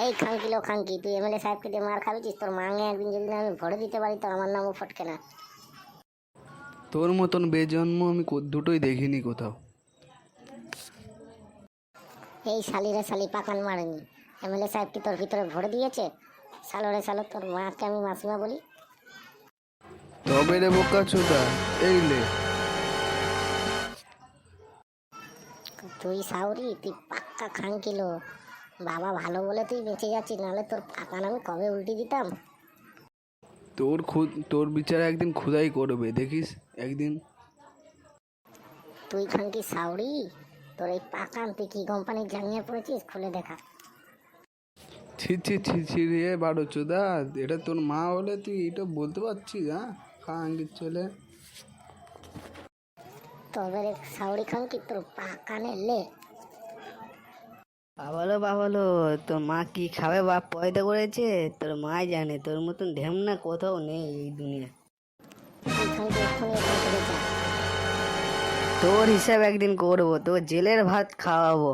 এই খাঙ্কিলো খাঙ্কি, তুই এমএলএ সাহেবকে দিয়ে মার খাবিছিস? তোর মাঙে একদিন যদি না আমি ভরে দিতে পারি তো আমার নামও ফটকে না। তোর মতন বেজন্ম আমি দুটোই দেখিনি কোথাও। এই শালিরে শালি পাকান মারেনি, এমএলএ সাহেব কি তোর ভিতরে ভরে দিয়েছে? সালোরে সালো, তোর মাকে আমি মাসিমা বলি? তবে রে বোকা চোদা, এই লে। তুই সাউরি, তুই পাক্কা খাঙ্কিলো। বাবা ভালো বলে তুই বেঁচে যাচ্ছিস, নাহলে তোর পাকান আমি কবে উল্টে দিতাম। তোর বিচারে একদিন খুদাই করবে, দেখিস একদিন। তুই খানকি সাউরি, তোর এই পাকান তুই কি কোম্পানির জাঙ্গিয়ে পড়েছিস? খুলে দেখা। ছি ছি ছি ছি রে বারো চোদা, এটা তোর মা হলে তুই এটা বলতে পারছিস? হ্যাঁ, খাঙ্কির ছেলে। তবে রে সাউরি খানকি, তোর পাকানে লে। বাবালো, তোর মা কি খাবে বাপ পয়দা করেছে? তোর মাই জানে, তোর মতন ঢেমনা কোথাও নেই এই দুনিয়া। তুই খানকি এক্ষুনি এখান থেকে যা। তোর হিসাব একদিন করবো, তোর জেলের ভাত খাওয়াবো।